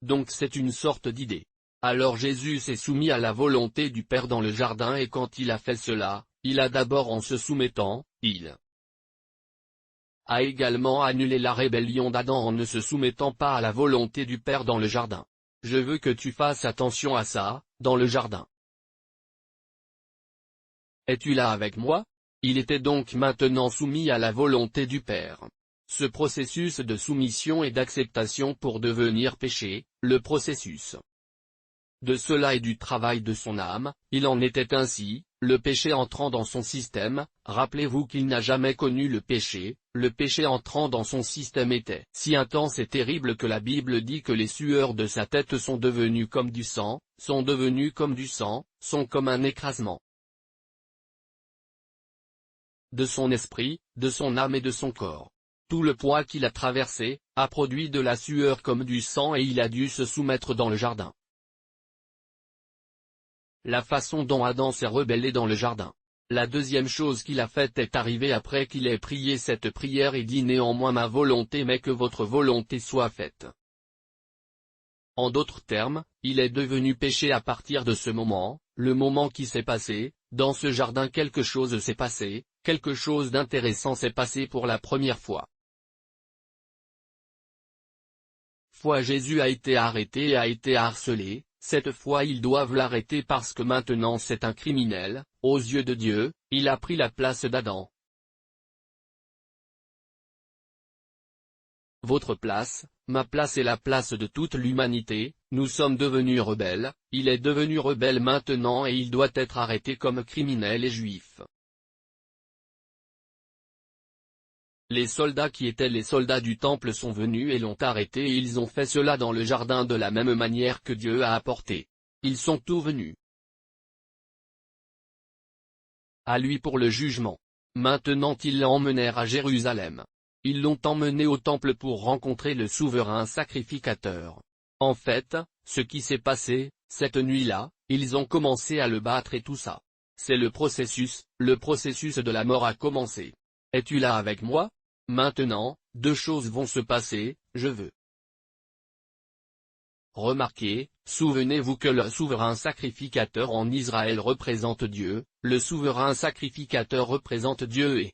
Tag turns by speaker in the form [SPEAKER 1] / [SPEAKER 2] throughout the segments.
[SPEAKER 1] Donc c'est une sorte d'idée. Alors Jésus s'est soumis à la volonté du Père dans le jardin et quand il a fait cela, il a d'abord en se soumettant, il a également annulé la rébellion d'Adam en ne se soumettant pas à la volonté du Père dans le jardin. Je veux que tu fasses attention à ça, dans le jardin. Es-tu là avec moi? Il était donc maintenant soumis à la volonté du Père. Ce processus de soumission et d'acceptation pour devenir péché, le processus de cela et du travail de son âme, il en était ainsi, le péché entrant dans son système, rappelez-vous qu'il n'a jamais connu le péché entrant dans son système était si intense et terrible que la Bible dit que les sueurs de sa tête sont devenues comme du sang, sont comme un écrasement de son esprit, de son âme et de son corps. Tout le poids qu'il a traversé, a produit de la sueur comme du sang et il a dû se soumettre dans le jardin. La façon dont Adam s'est rebellé dans le jardin. La deuxième chose qu'il a faite est arrivée après qu'il ait prié cette prière et dit néanmoins ma volonté mais que votre volonté soit faite. En d'autres termes, il est devenu péché à partir de ce moment, le moment qui s'est passé, dans ce jardin quelque chose s'est passé, quelque chose d'intéressant s'est passé pour la première fois. Jésus a été arrêté et a été harcelé. Cette fois ils doivent l'arrêter parce que maintenant c'est un criminel, aux yeux de Dieu, il a pris la place d'Adam. Votre place, ma place et la place de toute l'humanité, nous sommes devenus rebelles, il est devenu rebelle maintenant et il doit être arrêté comme criminel et juif. Les soldats qui étaient les soldats du temple sont venus et l'ont arrêté et ils ont fait cela dans le jardin de la même manière que Dieu a apporté. Ils sont tous venus à lui pour le jugement. Maintenant ils l'emmenèrent à Jérusalem. Ils l'ont emmené au temple pour rencontrer le souverain sacrificateur. En fait, ce qui s'est passé, cette nuit-là, ils ont commencé à le battre et tout ça. C'est le processus de la mort a commencé. Es-tu là avec moi? Maintenant, deux choses vont se passer, je veux. Remarquez, souvenez-vous que le souverain sacrificateur en Israël représente Dieu, le souverain sacrificateur représente Dieu et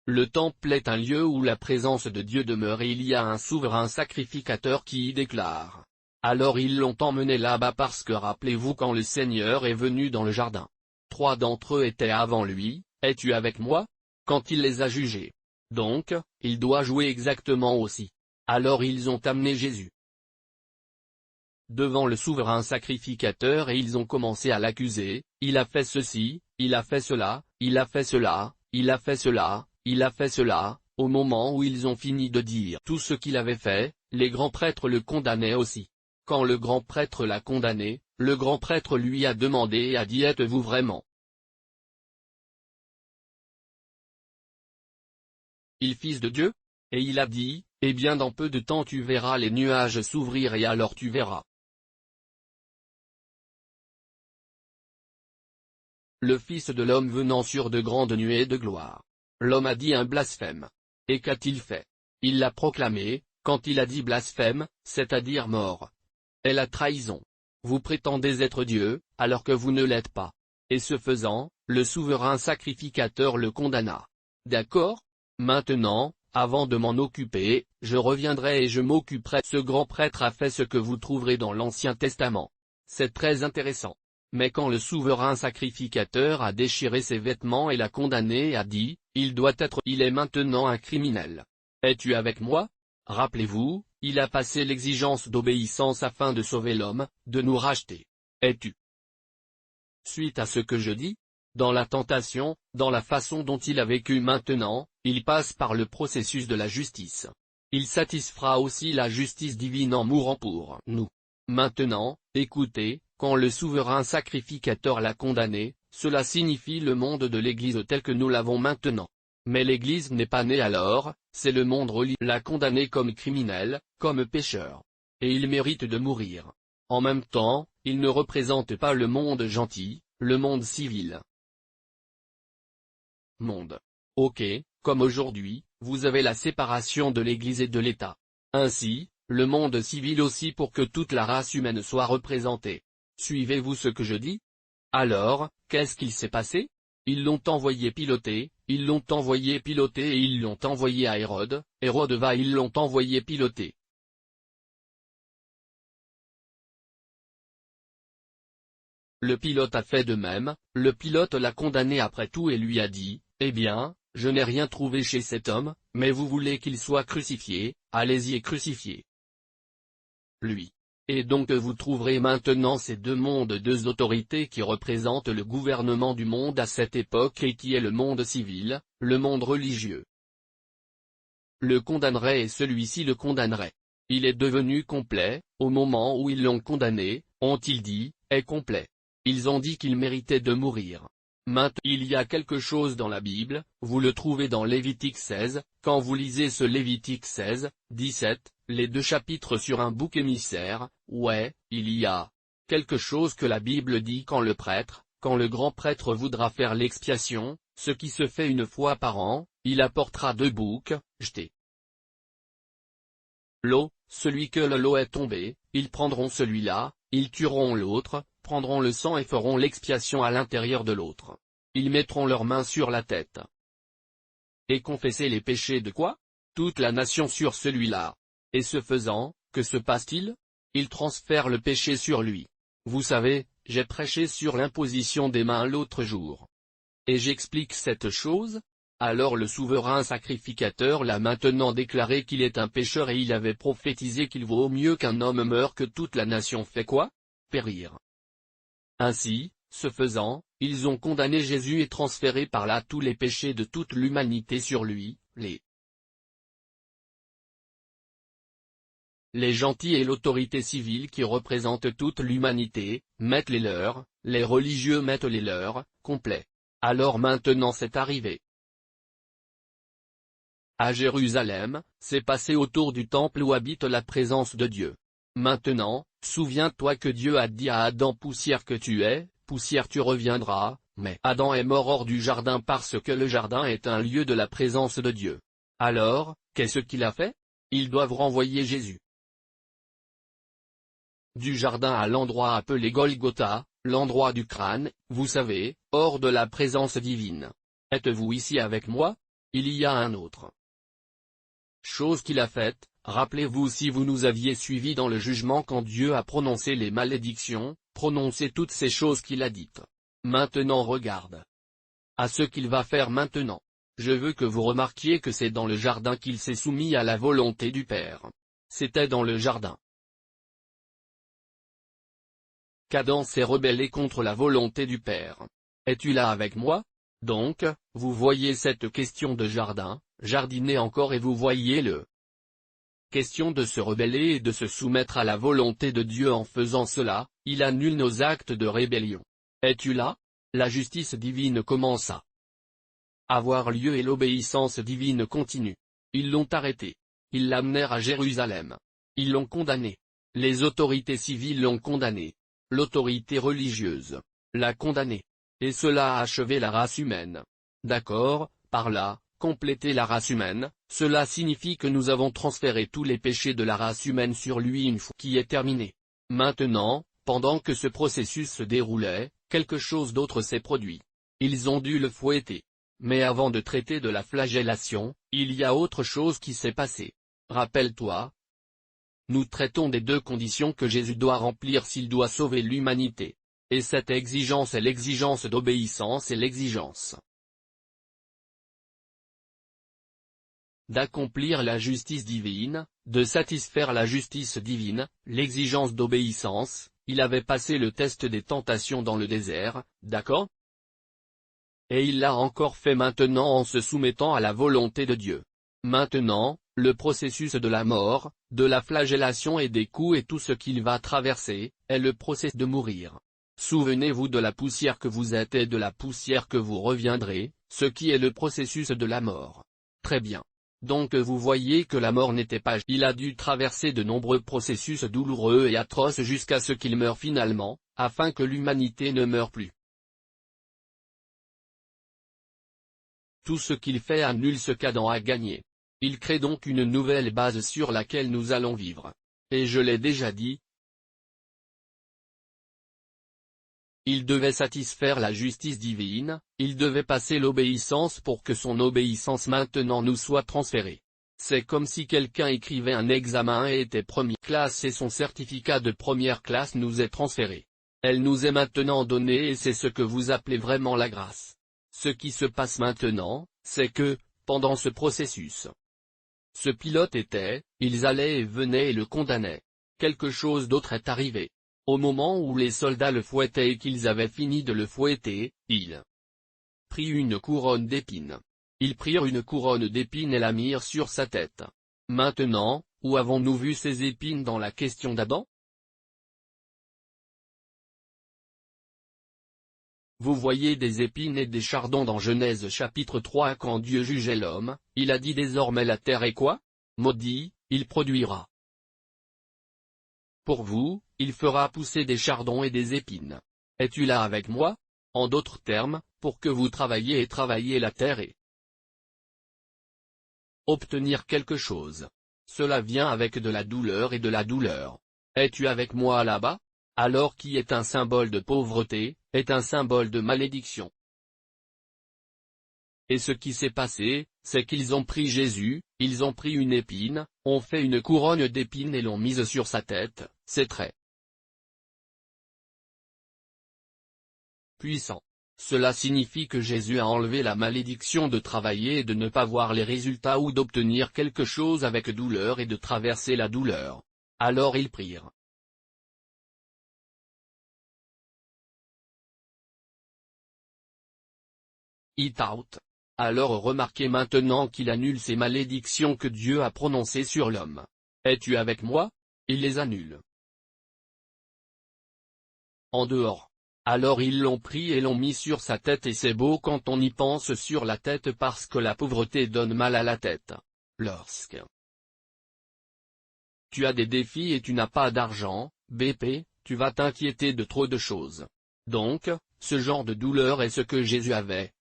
[SPEAKER 1] le temple est un lieu où la présence de Dieu demeure et il y a un souverain sacrificateur qui y déclare. Alors ils l'ont emmené là-bas parce que rappelez-vous quand le Seigneur est venu dans le jardin. 3 d'entre eux étaient avant lui, es-tu avec moi? Quand il les a jugés. Donc, il doit jouer exactement aussi. Alors ils ont amené Jésus devant le souverain sacrificateur et ils ont commencé à l'accuser, il a fait ceci, il a fait cela, il a fait cela, il a fait cela, il a fait cela. Au moment où ils ont fini de dire tout ce qu'il avait fait, les grands prêtres le condamnaient aussi. Quand le grand prêtre l'a condamné, le grand prêtre lui a demandé et a dit êtes-vous vraiment il fils de Dieu? Et il a dit, eh bien dans peu de temps tu verras les nuages s'ouvrir et alors tu verras le Fils de l'homme venant sur de grandes nuées de gloire. L'homme a dit un blasphème. Et qu'a-t-il fait? Il l'a proclamé, quand il a dit blasphème, c'est-à-dire mort. Et la trahison. Vous prétendez être Dieu, alors que vous ne l'êtes pas. Et ce faisant, le souverain sacrificateur le condamna. D'accord? Maintenant, avant de m'en occuper, je reviendrai et je m'occuperai. Ce grand prêtre a fait ce que vous trouverez dans l'Ancien Testament. C'est très intéressant. Mais quand le souverain sacrificateur a déchiré ses vêtements et l'a condamné et a dit, il est maintenant un criminel. Es-tu avec moi? Rappelez-vous, il a passé l'exigence d'obéissance afin de sauver l'homme, de nous racheter. Es-tu suite à ce que je dis? Dans la tentation, dans la façon dont il a vécu maintenant, il passe par le processus de la justice. Il satisfera aussi la justice divine en mourant pour nous. Maintenant, écoutez, quand le souverain sacrificateur l'a condamné, cela signifie le monde de l'Église tel que nous l'avons maintenant. Mais l'Église n'est pas née alors, c'est le monde religieux l'a condamné comme criminel, comme pécheur. Et il mérite de mourir. En même temps, il ne représente pas le monde gentil, le monde civil. Monde. Ok, Comme aujourd'hui, vous avez la séparation de l'Église et de l'État. Ainsi, le monde civil aussi pour que toute la race humaine soit représentée. Suivez-vous ce que je dis? Alors, qu'est-ce qu'il s'est passé? Ils l'ont envoyé piloter, et ils l'ont envoyé à Hérode, Hérode va ils l'ont envoyé piloter. Le pilote a fait de même, le pilote l'a condamné après tout et lui a dit, eh bien, je n'ai rien trouvé chez cet homme, mais vous voulez qu'il soit crucifié, allez-y et crucifiez lui. Et donc vous trouverez maintenant ces deux mondes, deux autorités qui représentent le gouvernement du monde à cette époque et qui est le monde civil, le monde religieux. Le condamnerait et celui-ci le condamnerait. Il est devenu complet, au moment où ils l'ont condamné, ont-ils dit, est complet. Ils ont dit qu'il méritait de mourir. Maintenant il y a quelque chose dans la Bible, vous le trouvez dans Lévitique 16, quand vous lisez ce Lévitique 16, 17, les deux chapitres sur un bouc émissaire, ouais, il y a quelque chose que la Bible dit quand le grand prêtre voudra faire l'expiation, ce qui se fait une fois par an, il apportera deux boucs, jetés l'eau, celui que l'eau est tombée, ils prendront celui-là, ils tueront l'autre, prendront le sang et feront l'expiation à l'intérieur de l'autre. Ils mettront leurs mains sur la tête. Et confesser les péchés de quoi? Toute la nation sur celui-là. Et ce faisant, que se passe-t-il? Ils transfèrent le péché sur lui. Vous savez, j'ai prêché sur l'imposition des mains l'autre jour. Et j'explique cette chose? Alors le souverain sacrificateur l'a maintenant déclaré qu'il est un pécheur et il avait prophétisé qu'il vaut mieux qu'un homme meure que toute la nation fait quoi? Périr. Ainsi, ce faisant, ils ont condamné Jésus et transféré par là tous les péchés de toute l'humanité sur lui, les gentils et l'autorité civile qui représentent toute l'humanité, mettent les leurs, les religieux mettent les leurs, complets. Alors maintenant c'est arrivé. À Jérusalem, c'est passé autour du temple où habite la présence de Dieu. Maintenant, souviens-toi que Dieu a dit à Adam poussière que tu es, poussière tu reviendras, mais Adam est mort hors du jardin parce que le jardin est un lieu de la présence de Dieu. Alors, qu'est-ce qu'il a fait? Ils doivent renvoyer Jésus du jardin à l'endroit appelé Golgotha, l'endroit du crâne, vous savez, hors de la présence divine. Êtes-vous ici avec moi? Il y a un autre chose qu'il a faite, rappelez-vous si vous nous aviez suivis dans le jugement quand Dieu a prononcé les malédictions, prononcé toutes ces choses qu'il a dites. Maintenant regarde à ce qu'il va faire maintenant. Je veux que vous remarquiez que c'est dans le jardin qu'il s'est soumis à la volonté du Père. C'était dans le jardin qu'Adam s'est rebellé contre la volonté du Père. Es-tu là avec moi? Donc, vous voyez cette question de jardin, jardiner encore et vous voyez le question de se rebeller et de se soumettre à la volonté de Dieu en faisant cela, il annule nos actes de rébellion. Es-tu là? La justice divine commence à avoir lieu et l'obéissance divine continue. Ils l'ont arrêté. Ils l'amenèrent à Jérusalem. Ils l'ont condamné. Les autorités civiles l'ont condamné. L'autorité religieuse l'a condamné. Et cela a achevé la race humaine. D'accord, par là, compléter la race humaine, cela signifie que nous avons transféré tous les péchés de la race humaine sur lui une fois qui est terminé. Maintenant, pendant que ce processus se déroulait, quelque chose d'autre s'est produit. Ils ont dû le fouetter. Mais avant de traiter de la flagellation, il y a autre chose qui s'est passé. Rappelle-toi. Nous traitons des deux conditions que Jésus doit remplir s'il doit sauver l'humanité. Et cette exigence est l'exigence d'obéissance et l'exigence d'accomplir la justice divine, de satisfaire la justice divine, l'exigence d'obéissance. Il avait passé le test des tentations dans le désert, d'accord? Et il l'a encore fait maintenant en se soumettant à la volonté de Dieu. Maintenant, le processus de la mort, de la flagellation et des coups et tout ce qu'il va traverser, est le processus de mourir. Souvenez-vous de la poussière que vous êtes et de la poussière que vous reviendrez, ce qui est le processus de la mort. Très bien. Donc vous voyez que la mort n'était pas... Il a dû traverser de nombreux processus douloureux et atroces jusqu'à ce qu'il meure finalement, afin que l'humanité ne meure plus. Tout ce qu'il fait annule ce qu'Adam a gagné. Il crée donc une nouvelle base sur laquelle nous allons vivre. Et je l'ai déjà dit, il devait satisfaire la justice divine, il devait passer l'obéissance pour que son obéissance maintenant nous soit transférée. C'est comme si quelqu'un écrivait un examen et était première classe et son certificat de première classe nous est transféré. Elle nous est maintenant donnée et c'est ce que vous appelez vraiment la grâce. Ce qui se passe maintenant, c'est que, pendant ce processus, ce pilote était, ils allaient et venaient et le condamnaient. Quelque chose d'autre est arrivé. Au moment où les soldats le fouettaient et qu'ils avaient fini de le fouetter, ils prirent une couronne d'épines. Ils prirent une couronne d'épines et la mirent sur sa tête. Maintenant, où avons-nous vu ces épines dans la question d'Adam? Vous voyez des épines et des chardons dans Genèse chapitre 3. Quand Dieu jugeait l'homme, il a dit désormais la terre est quoi? Maudit, il produira. Pour vous, il fera pousser des chardons et des épines. Es-tu là avec moi? En d'autres termes, pour que vous travailliez et travailliez la terre et obtenir quelque chose. Cela vient avec de la douleur et de la douleur. Es-tu avec moi là-bas? Alors qui est un symbole de pauvreté, est un symbole de malédiction. Et ce qui s'est passé, c'est qu'ils ont pris Jésus, ils ont pris une épine, ont fait une couronne d'épines et l'ont mise sur sa tête, c'est très puissant. Cela signifie que Jésus a enlevé la malédiction de travailler et de ne pas voir les résultats ou d'obtenir quelque chose avec douleur et de traverser la douleur. Alors ils prirent. It out. Alors remarquez maintenant qu'il annule ces malédictions que Dieu a prononcées sur l'homme. Es-tu avec moi? Il les annule. En dehors. Alors ils l'ont pris et l'ont mis sur sa tête et c'est beau quand on y pense sur la tête parce que la pauvreté donne mal à la tête. Lorsque tu as des défis et tu n'as pas d'argent, BP, tu vas t'inquiéter de trop de choses. Donc, ce genre de douleur est ce que Jésus avait.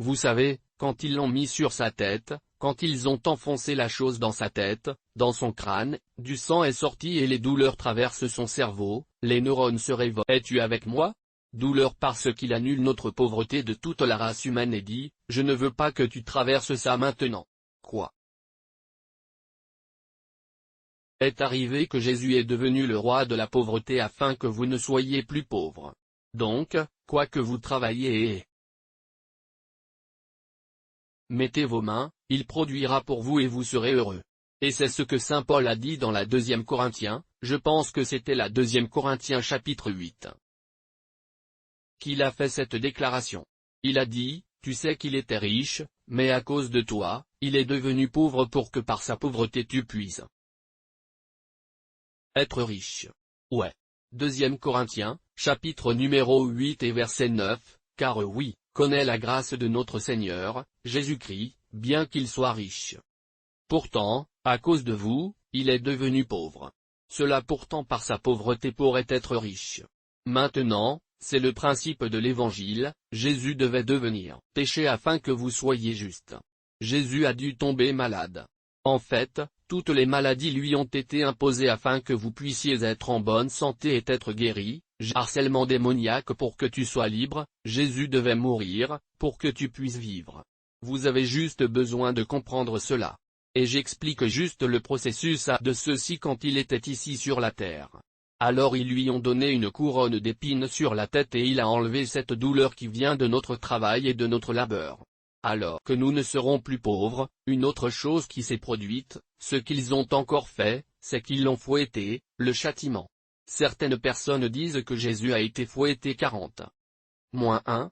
[SPEAKER 1] Vous savez, quand ils l'ont mis sur sa tête, quand ils ont enfoncé la chose dans sa tête, dans son crâne, du sang est sorti et les douleurs traversent son cerveau, les neurones se révoltent. Es-tu avec moi? Douleur parce qu'il annule notre pauvreté de toute la race humaine et dit, je ne veux pas que tu traverses ça maintenant. Quoi? Est arrivé que Jésus est devenu le roi de la pauvreté afin que vous ne soyez plus pauvres. Donc, quoi que vous travailliez et mettez vos mains, il produira pour vous et vous serez heureux. Et c'est ce que saint Paul a dit dans la 2 Corinthiens, je pense que c'était la 2 Corinthiens chapitre 8. Qu'il a fait cette déclaration. Il a dit, tu sais qu'il était riche, mais à cause de toi, il est devenu pauvre pour que par sa pauvreté tu puisses être riche. Ouais. 2 Corinthiens, chapitre numéro 8 et verset 9, car oui, connaît la grâce de notre Seigneur, Jésus-Christ, bien qu'il soit riche. Pourtant, à cause de vous, il est devenu pauvre. Cela pourtant par sa pauvreté pourrait être riche. Maintenant, c'est le principe de l'Évangile, Jésus devait devenir péché afin que vous soyez justes. Jésus a dû tomber malade. En fait, toutes les maladies lui ont été imposées afin que vous puissiez être en bonne santé et être guéri. Harcèlement démoniaque pour que tu sois libre, Jésus devait mourir, pour que tu puisses vivre. Vous avez juste besoin de comprendre cela. Et j'explique juste le processus de ceci quand il était ici sur la terre. Alors ils lui ont donné une couronne d'épines sur la tête et il a enlevé cette douleur qui vient de notre travail et de notre labeur. Alors que nous ne serons plus pauvres, une autre chose qui s'est produite, ce qu'ils ont encore fait, c'est qu'ils l'ont fouetté, le châtiment. Certaines personnes disent que Jésus a été fouetté 41,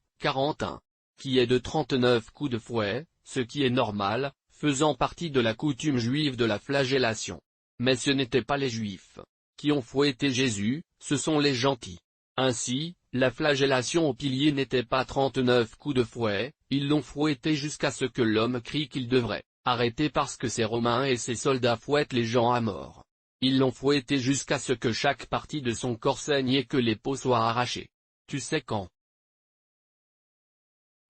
[SPEAKER 1] qui est de 39 coups de fouet, ce qui est normal, faisant partie de la coutume juive de la flagellation. Mais ce n'étaient pas les Juifs qui ont fouetté Jésus, ce sont les gentils. Ainsi, la flagellation au pilier n'était pas 39 coups de fouet, ils l'ont fouetté jusqu'à ce que l'homme crie qu'il devrait arrêter parce que ces Romains et ces soldats fouettent les gens à mort. Ils l'ont fouetté jusqu'à ce que chaque partie de son corps saigne et que les peaux soient arrachées. Tu sais quand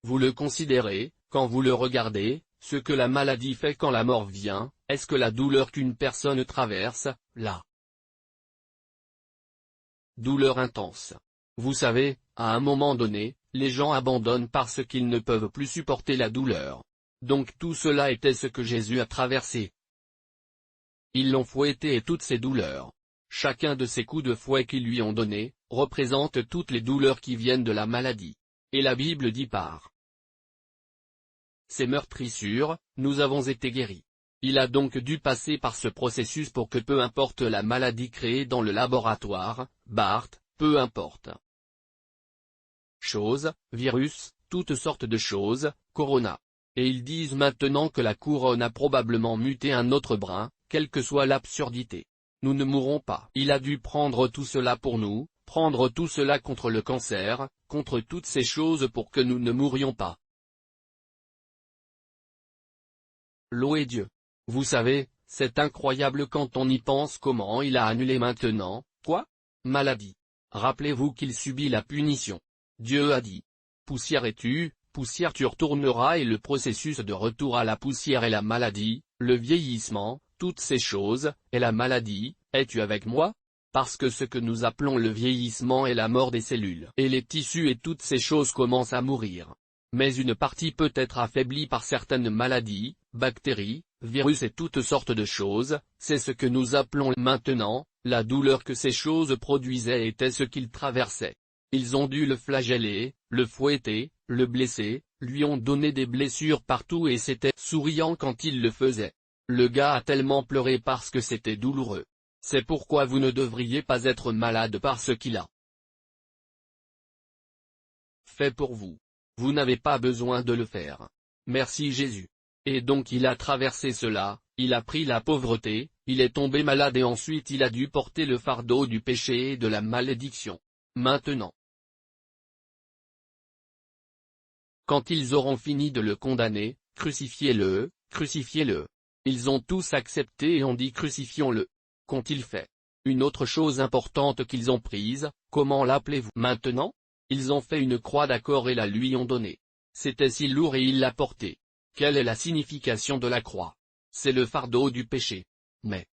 [SPEAKER 1] Vous le considérez, quand vous le regardez, ce que la maladie fait quand la mort vient, est-ce que la douleur qu'une personne traverse, la douleur intense. Vous savez, à un moment donné, les gens abandonnent parce qu'ils ne peuvent plus supporter la douleur. Donc tout cela était ce que Jésus a traversé. Ils l'ont fouetté et toutes ces douleurs. Chacun de ces coups de fouet qu'ils lui ont donnés, représente toutes les douleurs qui viennent de la maladie. Et la Bible dit par ces meurtrissures, nous avons été guéris. Il a donc dû passer par ce processus pour que peu importe la maladie créée dans le laboratoire, Bart, peu importe. Choses, virus, toutes sortes de choses, corona. Et ils disent maintenant que la couronne a probablement muté un autre brin, quelle que soit l'absurdité. Nous ne mourrons pas. Il a dû prendre tout cela pour nous, prendre tout cela contre le cancer, contre toutes ces choses pour que nous ne mourions pas. Louez Dieu. Vous savez, c'est incroyable quand on y pense comment il a annulé maintenant, quoi? Maladie. Rappelez-vous qu'il subit la punition. Dieu a dit. Poussière es-tu, poussière tu retourneras et le processus de retour à la poussière et la maladie, le vieillissement, toutes ces choses, et la maladie, es-tu avec moi? Parce que ce que nous appelons le vieillissement est la mort des cellules. Et les tissus et toutes ces choses commencent à mourir. Mais une partie peut être affaiblie par certaines maladies, bactéries, virus et toutes sortes de choses, c'est ce que nous appelons maintenant, la douleur que ces choses produisaient était ce qu'ils traversaient. Ils ont dû le flageller, le fouetter, le blesser, lui ont donné des blessures partout et c'était souriant quand il le faisait. Le gars a tellement pleuré parce que c'était douloureux. C'est pourquoi vous ne devriez pas être malade par ce qu'il a fait pour vous. Vous n'avez pas besoin de le faire. Merci Jésus. Et donc il a traversé cela, il a pris la pauvreté, il est tombé malade et ensuite il a dû porter le fardeau du péché et de la malédiction. Maintenant, quand ils auront fini de le condamner, crucifiez-le, crucifiez-le. Ils ont tous accepté et ont dit crucifions-le. Qu'ont-ils fait? Une autre chose importante qu'ils ont prise, comment l'appelez-vous maintenant? Ils ont fait une croix d'accord et la lui ont donnée. C'était si lourd et il l'a porté. Quelle est la signification de la croix? C'est le fardeau du péché. Mais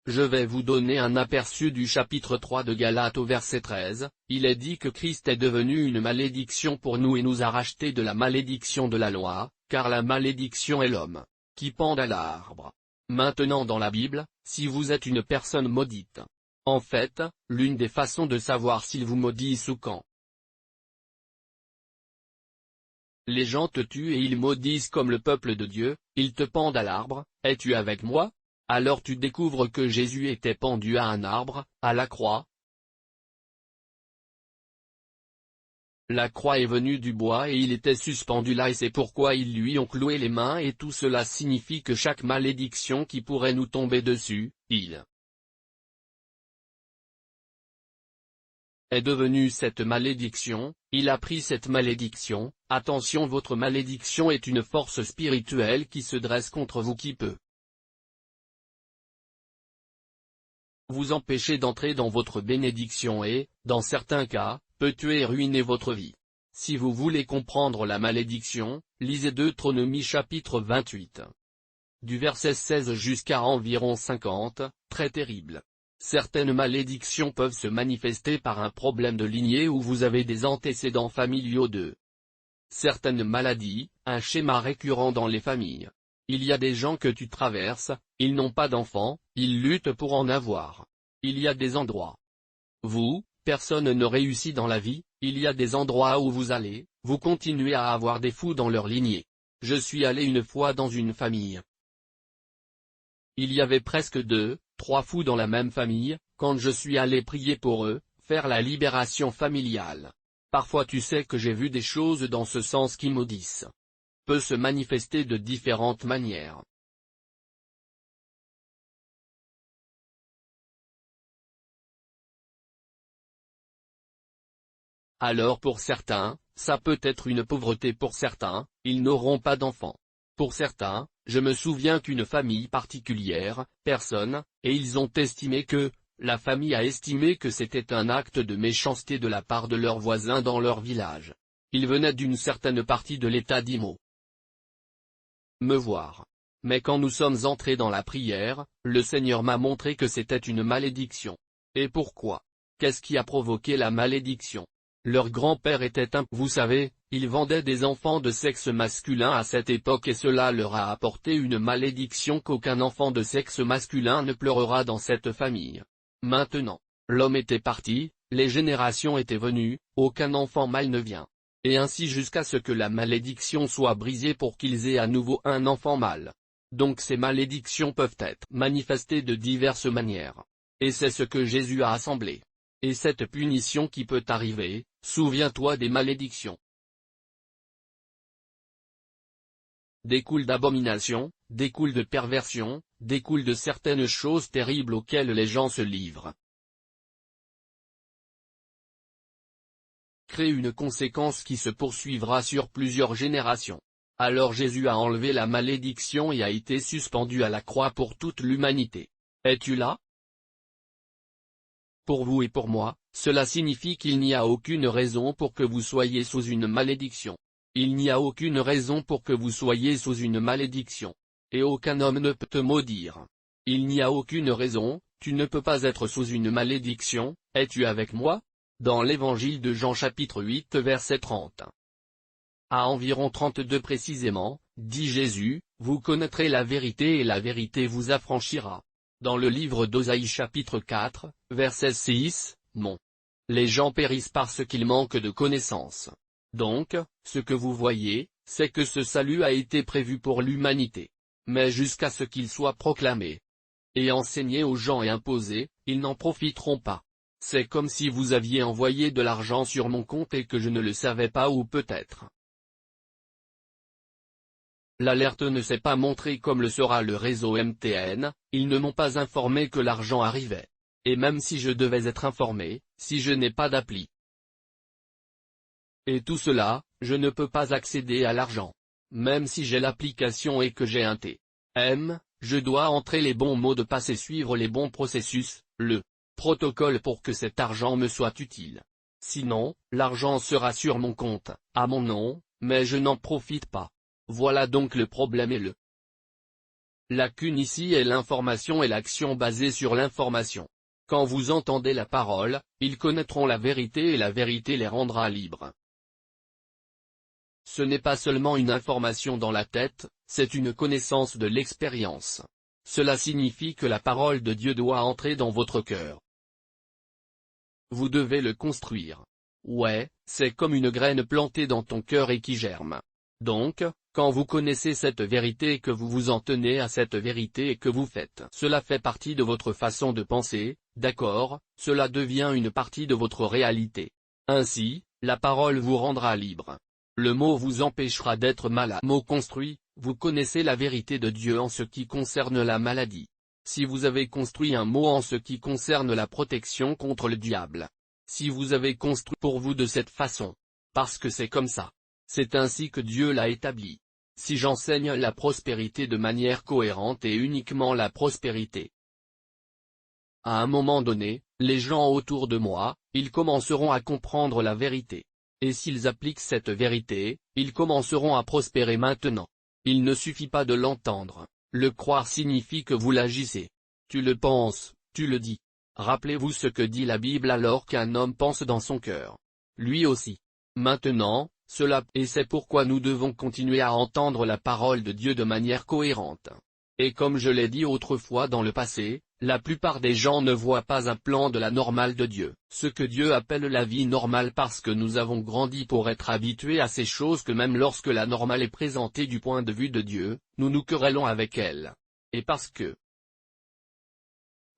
[SPEAKER 1] je vais vous donner un aperçu du chapitre 3 de Galates au verset 13, il est dit que Christ est devenu une malédiction pour nous et nous a rachetés de la malédiction de la loi, car la malédiction est l'homme qui pend à l'arbre. Maintenant dans la Bible, si vous êtes une personne maudite. En fait, l'une des façons de savoir s'ils vous maudissent ou quand les gens te tuent et ils maudissent comme le peuple de Dieu, ils te pendent à l'arbre, es-tu avec moi? Alors tu découvres que Jésus était pendu à un arbre, à la croix. La croix est venue du bois et il était suspendu là et c'est pourquoi ils lui ont cloué les mains et tout cela signifie que chaque malédiction qui pourrait nous tomber dessus, il est devenu cette malédiction, il a pris cette malédiction, attention votre malédiction est une force spirituelle qui se dresse contre vous qui peut vous empêcher d'entrer dans votre bénédiction et, dans certains cas, peut tuer et ruiner votre vie. Si vous voulez comprendre la malédiction, lisez Deutéronomie chapitre 28. Du verset 16 jusqu'à environ 50, très terrible. Certaines malédictions peuvent se manifester par un problème de lignée où vous avez des antécédents familiaux de certaines maladies, un schéma récurrent dans les familles. Il y a des gens que tu traverses, ils n'ont pas d'enfants, ils luttent pour en avoir. Il y a des endroits. Vous, personne ne réussit dans la vie, il y a des endroits où vous allez, vous continuez à avoir des fous dans leur lignée. Je suis allé une fois dans une famille. Il y avait presque 2, 3 fous dans la même famille, quand je suis allé prier pour eux, faire la libération familiale. Parfois tu sais que j'ai vu des choses dans ce sens qui maudissent. Peut se manifester de différentes manières. Alors pour certains, ça peut être une pauvreté pour certains, ils n'auront pas d'enfants. Pour certains, je me souviens qu'une famille particulière, personne, et ils ont estimé que, La famille a estimé que c'était un acte de méchanceté de la part de leurs voisins dans leur village. Ils venaient d'une certaine partie de l'état d'Imo. Me voir. Mais quand nous sommes entrés dans la prière, le Seigneur m'a montré que c'était une malédiction. Et pourquoi? Qu'est-ce qui a provoqué la malédiction? Leur grand-père était vous savez, il vendait des enfants de sexe masculin à cette époque et cela leur a apporté une malédiction qu'aucun enfant de sexe masculin ne pleurera dans cette famille. Maintenant, l'homme était parti, les générations étaient venues, aucun enfant mâle ne vient. Et ainsi jusqu'à ce que la malédiction soit brisée pour qu'ils aient à nouveau un enfant mâle. Donc ces malédictions peuvent être manifestées de diverses manières. Et c'est ce que Jésus a assemblé. Et cette punition qui peut arriver, souviens-toi des malédictions. Découle d'abomination, découle de perversion, découle de certaines choses terribles auxquelles les gens se livrent. Crée une conséquence qui se poursuivra sur plusieurs générations. Alors Jésus a enlevé la malédiction et a été suspendu à la croix pour toute l'humanité. Es-tu là? Pour vous et pour moi, cela signifie qu'il n'y a aucune raison pour que vous soyez sous une malédiction. Il n'y a aucune raison pour que vous soyez sous une malédiction. Et aucun homme ne peut te maudire. Il n'y a aucune raison, tu ne peux pas être sous une malédiction, es-tu avec moi? Dans l'évangile de Jean chapitre 8 verset 30. À environ 32 précisément, dit Jésus, vous connaîtrez la vérité et la vérité vous affranchira. Dans le livre d'Osaïe chapitre 4, verset 6, non. Les gens périssent parce qu'ils manquent de connaissances. Donc, ce que vous voyez, c'est que ce salut a été prévu pour l'humanité. Mais jusqu'à ce qu'il soit proclamé et enseigné aux gens et imposé, ils n'en profiteront pas. C'est comme si vous aviez envoyé de l'argent sur mon compte et que je ne le savais pas ou peut-être. L'alerte ne s'est pas montrée comme le sera le réseau MTN, ils ne m'ont pas informé que l'argent arrivait. Et même si je devais être informé, si je n'ai pas d'appli. Et tout cela, je ne peux pas accéder à l'argent. Même si j'ai l'application et que j'ai un TM, je dois entrer les bons mots de passe et suivre les bons processus, le protocole pour que cet argent me soit utile. Sinon, l'argent sera sur mon compte, à mon nom, mais je n'en profite pas. Voilà donc le problème et le lacune ici est l'information et l'action basée sur l'information. Quand vous entendez la parole, ils connaîtront la vérité et la vérité les rendra libres. Ce n'est pas seulement une information dans la tête, c'est une connaissance de l'expérience. Cela signifie que la parole de Dieu doit entrer dans votre cœur. Vous devez le construire. Ouais, c'est comme une graine plantée dans ton cœur et qui germe. Donc, quand vous connaissez cette vérité et que vous vous en tenez à cette vérité et que vous faites, cela fait partie de votre façon de penser, d'accord, cela devient une partie de votre réalité. Ainsi, la parole vous rendra libre. Le mot vous empêchera d'être malade. Mot construit, vous connaissez la vérité de Dieu en ce qui concerne la maladie. Si vous avez construit un mot en ce qui concerne la protection contre le diable. Si vous avez construit pour vous de cette façon. Parce que c'est comme ça. C'est ainsi que Dieu l'a établi. Si j'enseigne la prospérité de manière cohérente et uniquement la prospérité. À un moment donné, les gens autour de moi, ils commenceront à comprendre la vérité. Et s'ils appliquent cette vérité, ils commenceront à prospérer maintenant. Il ne suffit pas de l'entendre. Le croire signifie que vous l'agissez. Tu le penses, tu le dis. Rappelez-vous ce que dit la Bible alors qu'un homme pense dans son cœur. Lui aussi. Maintenant, et c'est pourquoi nous devons continuer à entendre la parole de Dieu de manière cohérente. Et comme je l'ai dit autrefois dans le passé, la plupart des gens ne voient pas un plan de la normale de Dieu, ce que Dieu appelle la vie normale parce que nous avons grandi pour être habitués à ces choses que même lorsque la normale est présentée du point de vue de Dieu, nous nous querellons avec elle. Et parce que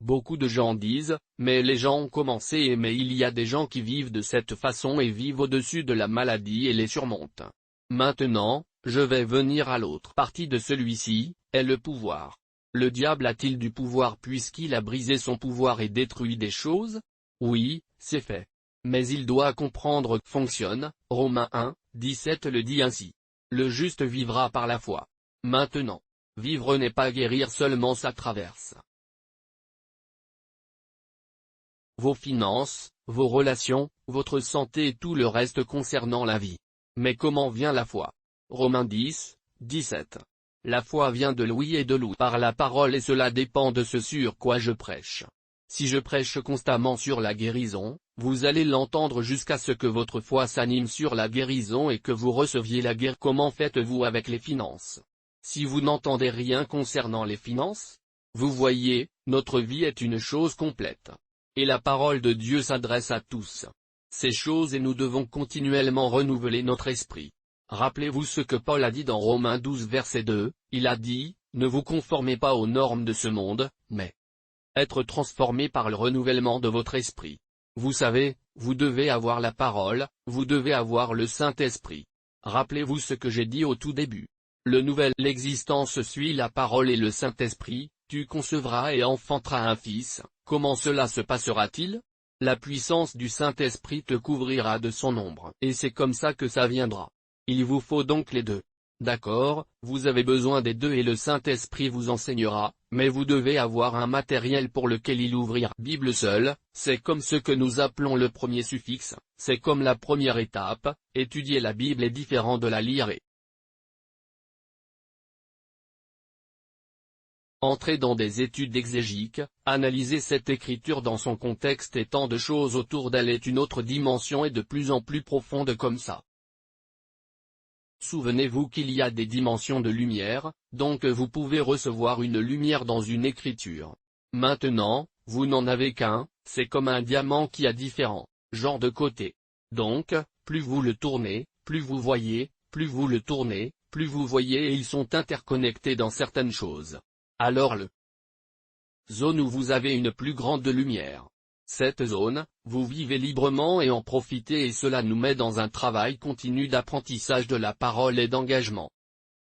[SPEAKER 1] beaucoup de gens disent, mais les gens ont commencé mais il y a des gens qui vivent de cette façon et vivent au-dessus de la maladie et les surmontent. Maintenant, je vais venir à l'autre partie de celui-ci, est le pouvoir. Le diable a-t-il du pouvoir puisqu'il a brisé son pouvoir et détruit des choses? Oui, c'est fait. Mais il doit comprendre que fonctionne, Romains 1, 17 le dit ainsi. Le juste vivra par la foi. Maintenant, vivre n'est pas guérir seulement sa traverse. vos finances, vos relations, votre santé et tout le reste concernant la vie. Mais comment vient la foi? Romains 10, 17. La foi vient de l'ouïe et de l'ouïe par la parole et cela dépend de ce sur quoi je prêche. Si je prêche constamment sur la guérison, vous allez l'entendre jusqu'à ce que votre foi s'anime sur la guérison et que vous receviez la guérison. Comment faites-vous avec les finances? Si vous n'entendez rien concernant les finances, vous voyez, notre vie est une chose complète. Et la parole de Dieu s'adresse à tous. Ces choses et nous devons continuellement renouveler notre esprit. Rappelez-vous ce que Paul a dit dans Romains 12 verset 2, il a dit, « Ne vous conformez pas aux normes de ce monde, mais être transformé par le renouvellement de votre esprit. » Vous savez, vous devez avoir la parole, vous devez avoir le Saint-Esprit. Rappelez-vous ce que j'ai dit au tout début. L'existence suit la parole et le Saint-Esprit, tu concevras et enfanteras un fils. Comment cela se passera-t-il? La puissance du Saint-Esprit te couvrira de son ombre. Et c'est comme ça que ça viendra. Il vous faut donc les deux. D'accord, vous avez besoin des deux et le Saint-Esprit vous enseignera, mais vous devez avoir un matériel pour lequel il ouvrira. Bible seule, c'est comme ce que nous appelons le premier suffixe, c'est comme la première étape, étudier la Bible est différent de la lire et entrer dans des études exégiques, analyser cette écriture dans son contexte et tant de choses autour d'elle est une autre dimension et de plus en plus profonde comme ça. Souvenez-vous qu'il y a des dimensions de lumière, donc vous pouvez recevoir une lumière dans une écriture. Maintenant, vous n'en avez qu'un, c'est comme un diamant qui a différents genres de côtés. Donc, plus vous le tournez, plus vous voyez, plus vous le tournez, plus vous voyez et ils sont interconnectés dans certaines choses. Alors zone où vous avez une plus grande lumière. Cette zone, vous vivez librement et en profitez et cela nous met dans un travail continu d'apprentissage de la parole et d'engagement.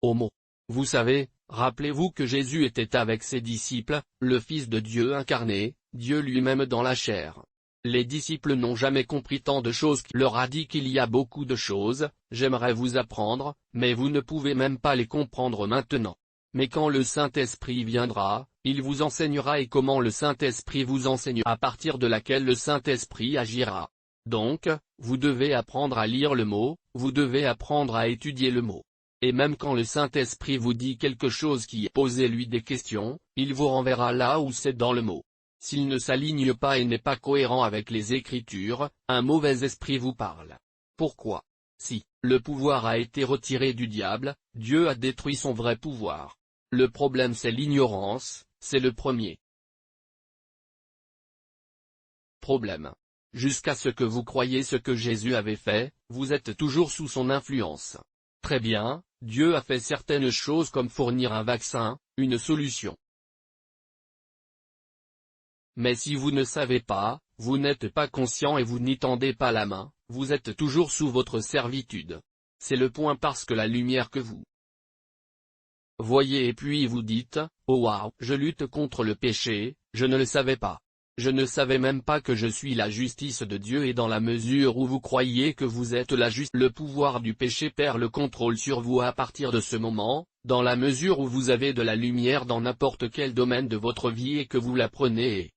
[SPEAKER 1] Homo. Vous savez, rappelez-vous que Jésus était avec ses disciples, le Fils de Dieu incarné, Dieu lui-même dans la chair. Les disciples n'ont jamais compris tant de choses qu'il leur a dit qu'il y a beaucoup de choses, j'aimerais vous apprendre, mais vous ne pouvez même pas les comprendre maintenant. Mais quand le Saint-Esprit viendra, il vous enseignera et comment le Saint-Esprit vous enseigne à partir de laquelle le Saint-Esprit agira. Donc, vous devez apprendre à lire le mot, vous devez apprendre à étudier le mot. Et même quand le Saint-Esprit vous dit quelque chose qui est posez-lui des questions, il vous renverra là où c'est dans le mot. S'il ne s'aligne pas et n'est pas cohérent avec les Écritures, un mauvais esprit vous parle. Pourquoi? Si le pouvoir a été retiré du diable, Dieu a détruit son vrai pouvoir. Le problème c'est l'ignorance, c'est le premier problème. Jusqu'à ce que vous croyiez ce que Jésus avait fait, vous êtes toujours sous son influence. Très bien, Dieu a fait certaines choses comme fournir un vaccin, une solution. Mais si vous ne savez pas, vous n'êtes pas conscient et vous n'y tendez pas la main, vous êtes toujours sous votre servitude. C'est le point parce que la lumière que vous voyez et puis vous dites, oh waouh, je lutte contre le péché, je ne le savais pas. Je ne savais même pas que je suis la justice de Dieu et dans la mesure où vous croyez que vous êtes la justice, le pouvoir du péché perd le contrôle sur vous à partir de ce moment, dans la mesure où vous avez de la lumière dans n'importe quel domaine de votre vie et que vous la prenez et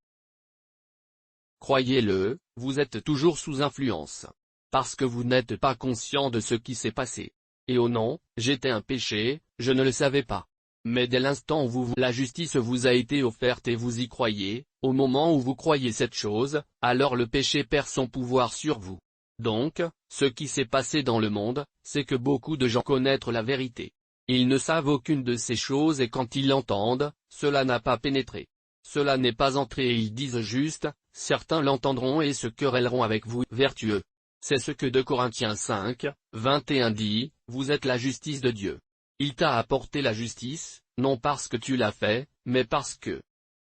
[SPEAKER 1] croyez-le, vous êtes toujours sous influence. Parce que vous n'êtes pas conscient de ce qui s'est passé. Et oh non, j'étais un péché, je ne le savais pas. Mais dès l'instant où la justice vous a été offerte et vous y croyez, au moment où vous croyez cette chose, alors le péché perd son pouvoir sur vous. Donc, ce qui s'est passé dans le monde, c'est que beaucoup de gens connaissent la vérité. Ils ne savent aucune de ces choses et quand ils l'entendent, cela n'a pas pénétré. Cela n'est pas entré et ils disent juste, certains l'entendront et se querelleront avec vous, vertueux. C'est ce que 2 Corinthiens 5, 21 dit, vous êtes la justice de Dieu. Il t'a apporté la justice, non parce que tu l'as fait, mais parce que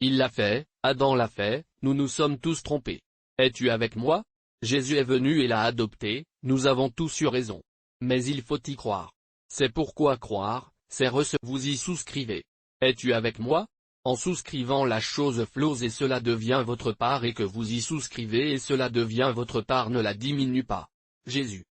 [SPEAKER 1] il l'a fait, Adam l'a fait, nous nous sommes tous trompés. Es-tu avec moi? Jésus est venu et l'a adopté, nous avons tous eu raison. Mais il faut y croire. C'est pourquoi croire, c'est recevoir. Vous y souscrivez. Es-tu avec moi? En souscrivant la chose flot et cela devient votre part et que vous y souscrivez et cela devient votre part ne la diminue pas. Jésus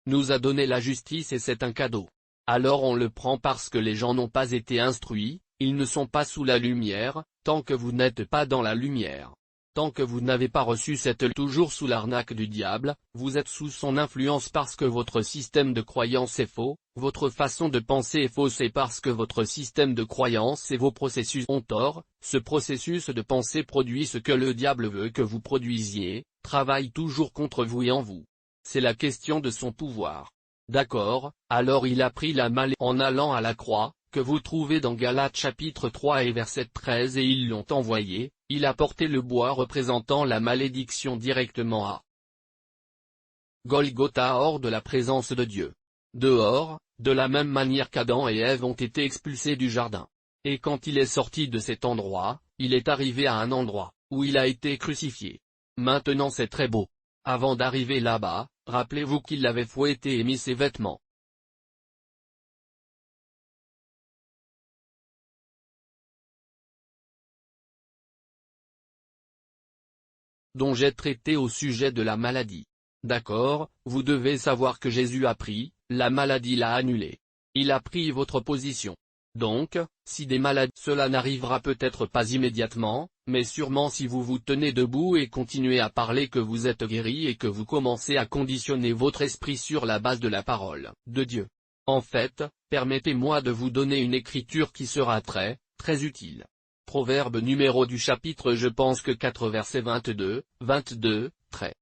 [SPEAKER 1] nous a donné la justice et c'est un cadeau. Alors on le prend parce que les gens n'ont pas été instruits, ils ne sont pas sous la lumière, tant que vous n'êtes pas dans la lumière. Tant que vous n'avez pas reçu cette toujours sous l'arnaque du diable, vous êtes sous son influence parce que votre système de croyance est faux, votre façon de penser est fausse et parce que votre système de croyance et vos processus ont tort, ce processus de pensée produit ce que le diable veut que vous produisiez, travaille toujours contre vous et en vous. C'est la question de son pouvoir. D'accord, alors il a pris la maladie en allant à la croix, que vous trouvez dans Galates chapitre 3 et verset 13 et ils l'ont envoyé, il a porté le bois représentant la malédiction directement à Golgotha hors de la présence de Dieu. Dehors, de la même manière qu'Adam et Ève ont été expulsés du jardin. Et quand il est sorti de cet endroit, il est arrivé à un endroit, où il a été crucifié. Maintenant c'est très beau. Avant d'arriver là-bas, rappelez-vous qu'il l'avait fouetté et mis ses vêtements. Dont j'ai traité au sujet de la maladie. D'accord, vous devez savoir que Jésus a pris, la maladie l'a annulé. Il a pris votre position. Donc, si des maladies, cela n'arrivera peut-être pas immédiatement, mais sûrement si vous vous tenez debout et continuez à parler que vous êtes guéri et que vous commencez à conditionner votre esprit sur la base de la parole de Dieu. En fait, permettez-moi de vous donner une écriture qui sera très utile. Proverbe numéro du chapitre je pense que 4 verset 22, très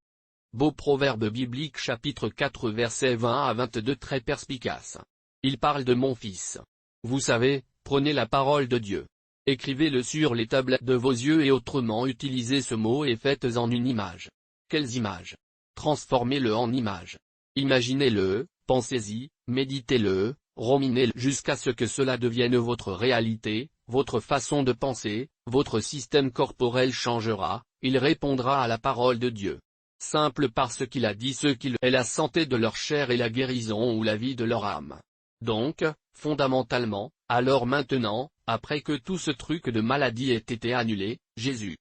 [SPEAKER 1] beau proverbe biblique chapitre 4 verset 20 à 22 très perspicace. Il parle de mon fils. Vous savez, prenez la parole de Dieu. Écrivez-le sur les tablettes de vos yeux et autrement utilisez ce mot et faites-en une image. Quelles images? Transformez-le en image. Imaginez-le, pensez-y, méditez-le, ruminez-le jusqu'à ce que cela devienne votre réalité, votre façon de penser, votre système corporel changera, il répondra à la parole de Dieu. Simple parce qu'il a dit ce qu'il est la santé de leur chair et la guérison ou la vie de leur âme. Donc, fondamentalement, alors maintenant, après que tout ce truc de maladie ait été annulé, Jésus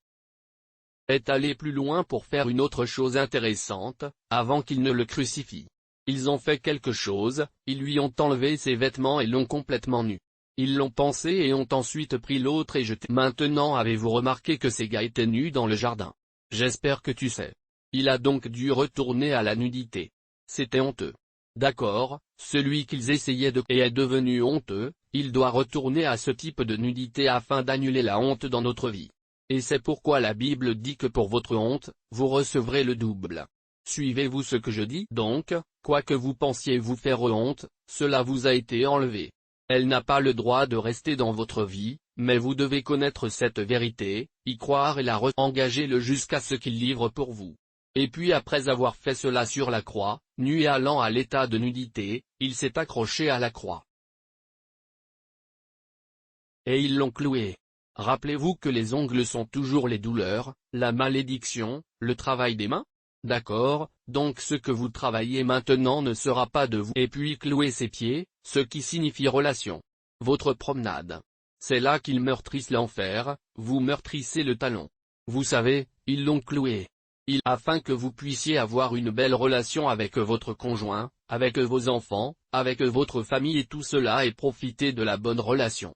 [SPEAKER 1] est allé plus loin pour faire une autre chose intéressante, avant qu'ils ne le crucifient. Ils ont fait quelque chose, ils lui ont enlevé ses vêtements et l'ont complètement nu. Ils l'ont pansé et ont ensuite pris l'autre et jeté. Maintenant avez-vous remarqué que ces gars étaient nus dans le jardin? J'espère que tu sais. Il a donc dû retourner à la nudité. C'était honteux. D'accord, celui qu'ils essayaient de et est devenu honteux, il doit retourner à ce type de nudité afin d'annuler la honte dans notre vie. Et c'est pourquoi la Bible dit que pour votre honte, vous recevrez le double. Suivez-vous ce que je dis? Donc, quoi que vous pensiez vous faire honte, cela vous a été enlevé. Elle n'a pas le droit de rester dans votre vie, mais vous devez connaître cette vérité, y croire et la engager-le jusqu'à ce qu'il livre pour vous. Et puis après avoir fait cela sur la croix, nu et allant à l'état de nudité, il s'est accroché à la croix. Et ils l'ont cloué. Rappelez-vous que les ongles sont toujours les douleurs, la malédiction, le travail des mains? D'accord, donc ce que vous travaillez maintenant ne sera pas de vous. Et puis clouer ses pieds, ce qui signifie relation. Votre promenade. C'est là qu'ils meurtrissent l'enfer, vous meurtrissez le talon. Vous savez, ils l'ont cloué. Afin que vous puissiez avoir une belle relation avec votre conjoint, avec vos enfants, avec votre famille et tout cela et profiter de la bonne relation.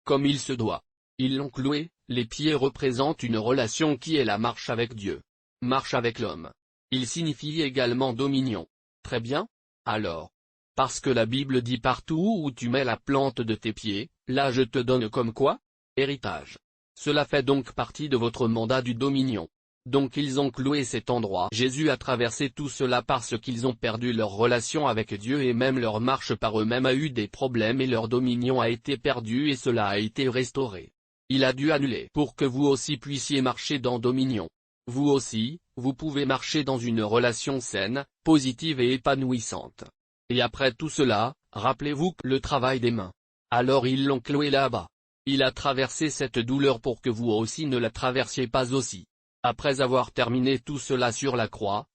[SPEAKER 1] Comme il se doit. Ils l'ont cloué, les pieds représentent une relation qui est la marche avec Dieu. Marche avec l'homme. Il signifie également dominion. Très bien? Alors. Parce que la Bible dit partout où tu mets la plante de tes pieds, là je te donne comme quoi? Héritage. Cela fait donc partie de votre mandat du dominion. Donc ils ont cloué cet endroit. Jésus a traversé tout cela parce qu'ils ont perdu leur relation avec Dieu et même leur marche par eux-mêmes a eu des problèmes et leur dominion a été perdu et cela a été restauré. Il a dû annuler pour que vous aussi puissiez marcher dans dominion. Vous aussi, vous pouvez marcher dans une relation saine, positive et épanouissante. Et après tout cela, rappelez-vous le travail des mains. Alors ils l'ont cloué là-bas. Il a traversé cette douleur pour que vous aussi ne la traversiez pas aussi. Après avoir terminé tout cela sur la croix,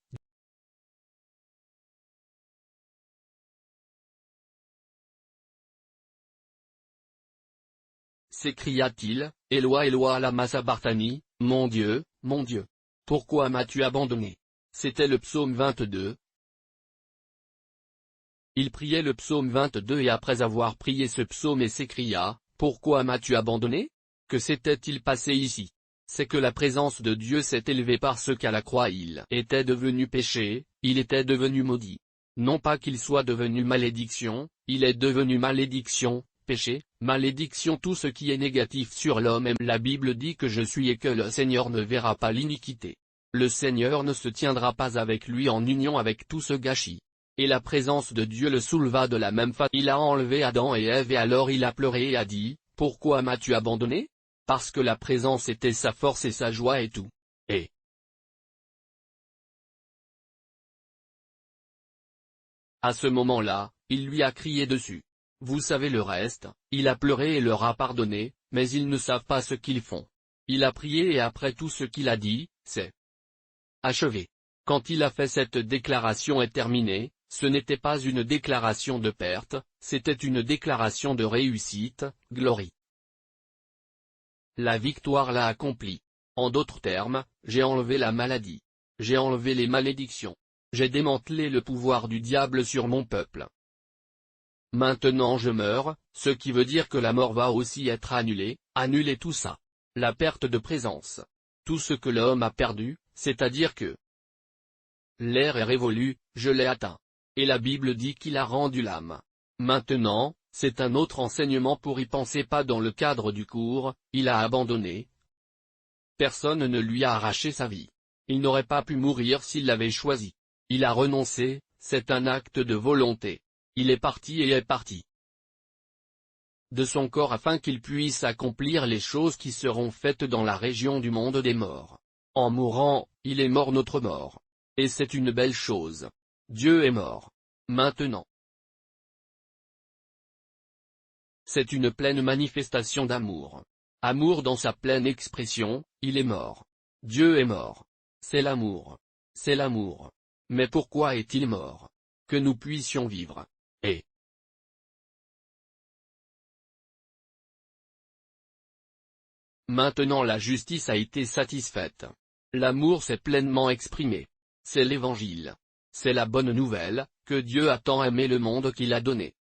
[SPEAKER 1] s'écria-t-il, Éloi Éloi lama sabachthani, mon Dieu, pourquoi m'as-tu abandonné? C'était le psaume 22. Il priait le psaume 22 et après avoir prié ce psaume et s'écria, pourquoi m'as-tu abandonné? Que s'était-il passé ici? c'est que la présence de Dieu s'est élevée parce qu'à la croix il était devenu péché, il était devenu maudit. Non pas qu'il soit devenu malédiction, il est devenu malédiction, péché, malédiction, tout ce qui est négatif sur l'homme. Et la Bible dit que je suis et que le Seigneur ne verra pas l'iniquité. Le Seigneur ne se tiendra pas avec lui en union avec tout ce gâchis. Et la présence de Dieu le souleva de la même façon. Il a enlevé Adam et Ève et alors il a pleuré et a dit, « Pourquoi m'as-tu abandonné ? » Parce que la présence était sa force et sa joie et tout. Et à ce moment-là, il lui a crié dessus. Vous savez le reste, il a pleuré et leur a pardonné, mais ils ne savent pas ce qu'ils font. Il a prié et après tout ce qu'il a dit, c'est achevé. Quand il a fait cette déclaration est terminée, ce n'était pas une déclaration de perte, c'était une déclaration de réussite, glorie. La victoire l'a accomplie. En d'autres termes, j'ai enlevé la maladie. J'ai enlevé les malédictions. J'ai démantelé le pouvoir du diable sur mon peuple. Maintenant je meurs, ce qui veut dire que la mort va aussi être annulée, annuler tout ça. La perte de présence. Tout ce que l'homme a perdu, c'est-à-dire que l'air est révolu, je l'ai atteint. Et la Bible dit qu'il a rendu l'âme. Maintenant, c'est un autre enseignement pour y penser pas dans le cadre du cours, il a abandonné. Personne ne lui a arraché sa vie. Il n'aurait pas pu mourir s'il l'avait choisi. Il a renoncé, c'est un acte de volonté. Il est parti et est parti de son corps afin qu'il puisse accomplir les choses qui seront faites dans la région du monde des morts. En mourant, il est mort notre mort. Et c'est une belle chose. Dieu est mort. Maintenant. C'est une pleine manifestation d'amour. Amour dans sa pleine expression, il est mort. Dieu est mort. C'est l'amour. C'est l'amour. Mais pourquoi est-il mort? Que nous puissions vivre. Et maintenant la justice a été satisfaite. L'amour s'est pleinement exprimé. C'est l'Évangile. C'est la bonne nouvelle, que Dieu a tant aimé le monde qu'il a donné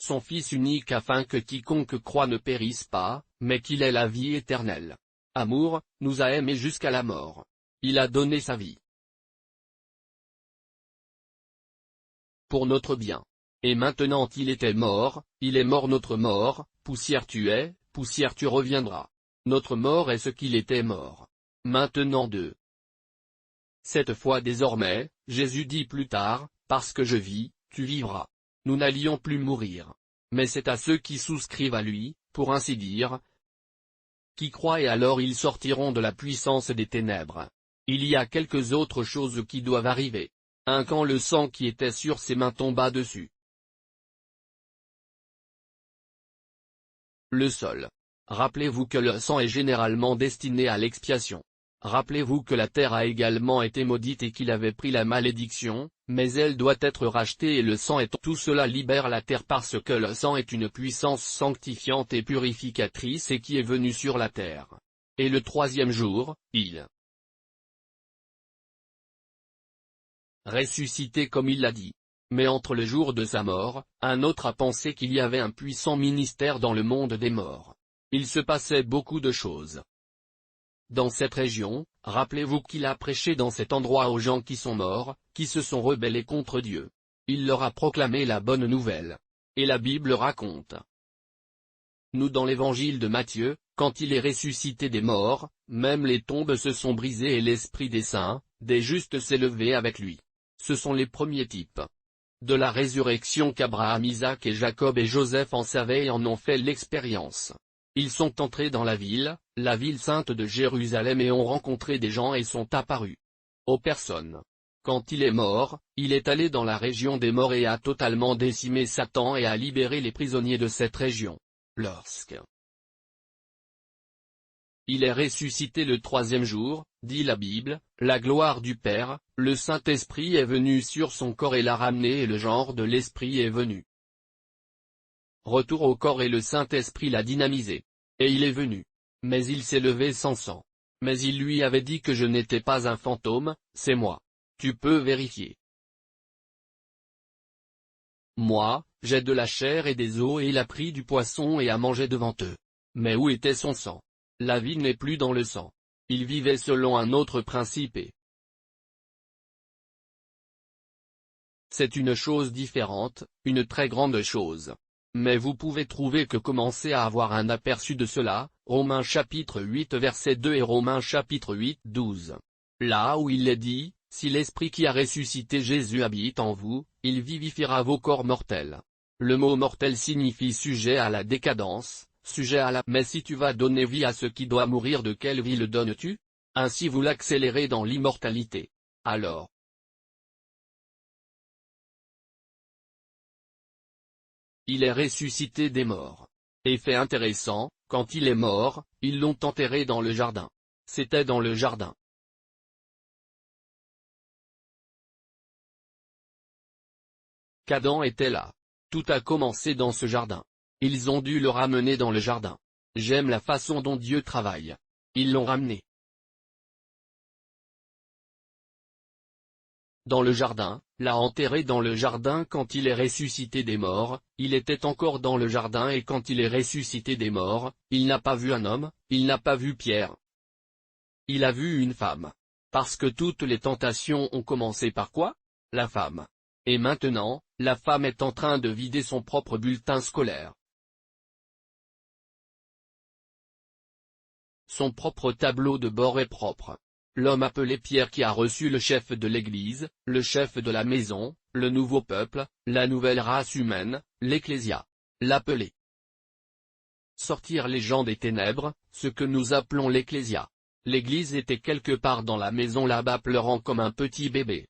[SPEAKER 1] son Fils unique afin que quiconque croit ne périsse pas, mais qu'il ait la vie éternelle. Amour, nous a aimés jusqu'à la mort. Il a donné sa vie pour notre bien. Et maintenant il était mort, il est mort notre mort, poussière tu es, poussière tu reviendras. Notre mort est ce qu'il était mort. Maintenant cette fois désormais, Jésus dit plus tard, parce que je vis, tu vivras. Nous n'allions plus mourir. Mais c'est à ceux qui souscrivent à lui, pour ainsi dire, qui croient et alors ils sortiront de la puissance des ténèbres. Il y a quelques autres choses qui doivent arriver. Quand le sang qui était sur ses mains tomba dessus le sol. Rappelez-vous que le sang est généralement destiné à l'expiation. Rappelez-vous que la terre a également été maudite et qu'il avait pris la malédiction, mais elle doit être rachetée et le sang est tout cela libère la terre parce que le sang est une puissance sanctifiante et purificatrice et qui est venue sur la terre. Et le troisième jour, il ressuscité comme il l'a dit. Mais entre le jour de sa mort, un autre a pensé qu'il y avait un puissant ministère dans le monde des morts. Il se passait beaucoup de choses dans cette région. Rappelez-vous qu'il a prêché dans cet endroit aux gens qui sont morts, qui se sont rebellés contre Dieu. Il leur a proclamé la bonne nouvelle. Et la Bible raconte. Nous dans l'évangile de Matthieu, quand il est ressuscité des morts, même les tombes se sont brisées et l'esprit des saints, des justes s'est levé avec lui. Ce sont les premiers types de la résurrection qu'Abraham, Isaac et Jacob et Joseph en savaient et en ont fait l'expérience. Ils sont entrés dans la ville sainte de Jérusalem et ont rencontré des gens et sont apparus aux personnes. Quand il est mort, il est allé dans la région des morts et a totalement décimé Satan et a libéré les prisonniers de cette région. Lorsque il est ressuscité le troisième jour, dit la Bible, la gloire du Père, le Saint-Esprit est venu sur son corps et l'a ramené et le genre de l'Esprit est venu. Retour au corps et le Saint-Esprit l'a dynamisé. Et il est venu. Mais il s'est levé sans sang. Mais il lui avait dit que je n'étais pas un fantôme, c'est moi. Tu peux vérifier. Moi, j'ai de la chair et des os et il a pris du poisson et a mangé devant eux. Mais où était son sang? La vie n'est plus dans le sang. Il vivait selon un autre principe et c'est une chose différente, une très grande chose. Mais vous pouvez trouver que commencer à avoir un aperçu de cela, Romains chapitre 8 verset 2 et Romains chapitre 8 12. Là où il est dit, si l'Esprit qui a ressuscité Jésus habite en vous, il vivifiera vos corps mortels. Le mot mortel signifie sujet à la décadence, sujet à la... Mais si tu vas donner vie à ce qui doit mourir, de quelle vie le donnes-tu? Ainsi vous l'accélérez dans l'immortalité. Alors, il est ressuscité des morts. Et fait intéressant, quand il est mort, ils l'ont enterré dans le jardin. C'était dans le jardin. Qu'Adam était là. Tout a commencé dans ce jardin. Ils ont dû le ramener dans le jardin. J'aime la façon dont Dieu travaille. Ils l'ont ramené dans le jardin, l'a enterré dans le jardin. Quand il est ressuscité des morts, il était encore dans le jardin, et quand il est ressuscité des morts, il n'a pas vu un homme, il n'a pas vu Pierre. Il a vu une femme. Parce que toutes les tentations ont commencé par quoi? La femme. Et maintenant, la femme est en train de vider son propre bulletin scolaire. Son propre tableau de bord est propre. L'homme appelé Pierre, qui a reçu le chef de l'Église, le chef de la maison, le nouveau peuple, la nouvelle race humaine, l'Ecclésia. L'appelé. Sortir les gens des ténèbres, ce que nous appelons l'Ecclésia. L'Église était quelque part dans la maison là-bas, pleurant comme un petit bébé.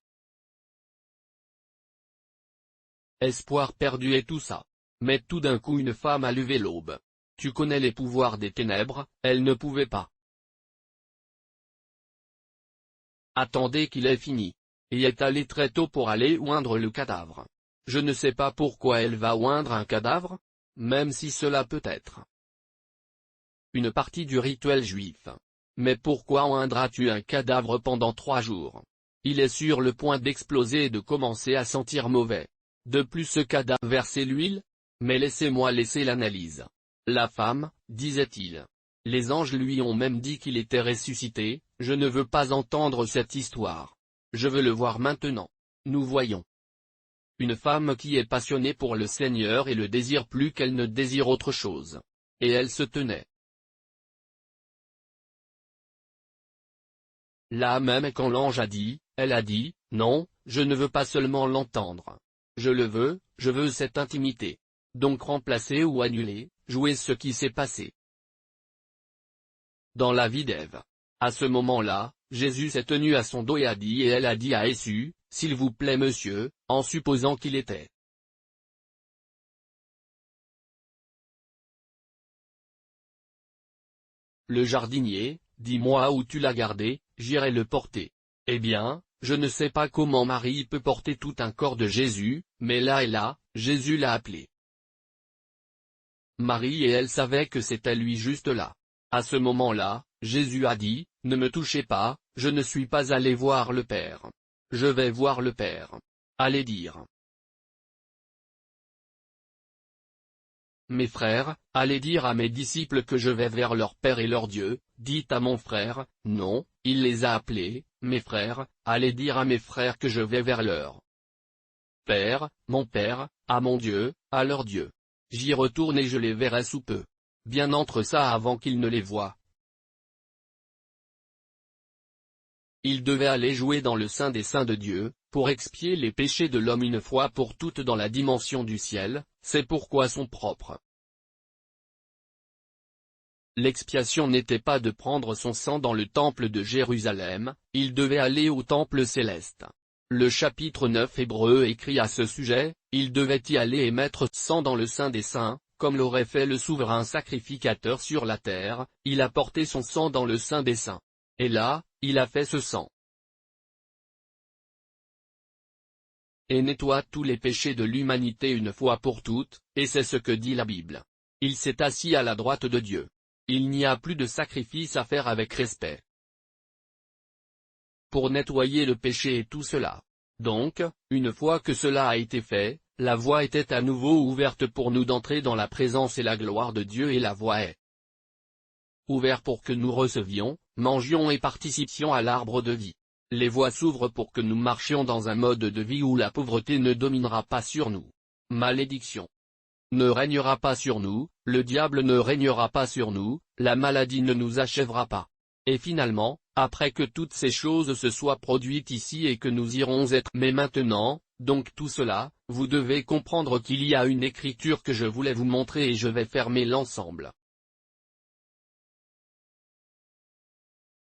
[SPEAKER 1] Espoir perdu et tout ça. Mais tout d'un coup une femme a levé l'aube. Tu connais les pouvoirs des ténèbres, elle ne pouvait pas. Attendez qu'il ait fini. Et est allée très tôt pour aller oindre le cadavre. Je ne sais pas pourquoi elle va oindre un cadavre, même si cela peut être une partie du rituel juif. Mais pourquoi oindras-tu un cadavre pendant 3 jours? Il est sur le point d'exploser et de commencer à sentir mauvais. De plus, ce cadavre versait l'huile? Mais laissez-moi laisser l'analyse. La femme, disait-il. Les anges lui ont même dit qu'il était ressuscité. Je ne veux pas entendre cette histoire. Je veux le voir maintenant. Nous voyons une femme qui est passionnée pour le Seigneur et le désire plus qu'elle ne désire autre chose. Et elle se tenait là même quand l'ange a dit, elle a dit, non, je ne veux pas seulement l'entendre. Je veux cette intimité. Donc remplacer ou annuler, jouer ce qui s'est passé dans la vie d'Ève. À ce moment-là, Jésus s'est tenu à son dos et elle a dit à Jésus, s'il vous plaît monsieur, en supposant qu'il était le jardinier, dis-moi où tu l'as gardé, j'irai le porter. Eh bien, je ne sais pas comment Marie peut porter tout un corps de Jésus, mais là, Jésus l'a appelé Marie et elle savait que c'était lui juste là. À ce moment-là, Jésus a dit, ne me touchez pas, je ne suis pas allé voir le Père. Je vais voir le Père. Allez dire mes frères, allez dire à mes disciples que je vais vers leur Père et leur Dieu. Dites à mon frère, non, il les a appelés, mes frères, allez dire à mes frères que je vais vers leur Père, à mon Dieu, à leur Dieu. J'y retourne et je les verrai sous peu. Bien entre ça avant qu'ils ne les voient. Il devait aller jouer dans le Saint des Saints de Dieu, pour expier les péchés de l'homme une fois pour toutes dans la dimension du ciel, c'est pourquoi son propre l'expiation n'était pas de prendre son sang dans le temple de Jérusalem, il devait aller au temple céleste. Le chapitre 9 Hébreux écrit à ce sujet, il devait y aller et mettre sang dans le Saint des Saints, comme l'aurait fait le souverain sacrificateur sur la terre, il a porté son sang dans le Saint des Saints. Et là, il a fait ce sang et nettoie tous les péchés de l'humanité une fois pour toutes, et c'est ce que dit la Bible. Il s'est assis à la droite de Dieu. Il n'y a plus de sacrifice à faire avec respect pour nettoyer le péché et tout cela. Donc, une fois que cela a été fait, la voie était à nouveau ouverte pour nous d'entrer dans la présence et la gloire de Dieu, et la voie est ouvert pour que nous recevions, mangions et participions à l'arbre de vie. Les voies s'ouvrent pour que nous marchions dans un mode de vie où la pauvreté ne dominera pas sur nous. Malédiction ne régnera pas sur nous, le diable ne régnera pas sur nous, la maladie ne nous achèvera pas. Et finalement, après que toutes ces choses se soient produites ici et que nous irons être. Mais maintenant, donc tout cela, vous devez comprendre qu'il y a une écriture que je voulais vous montrer et je vais fermer l'ensemble.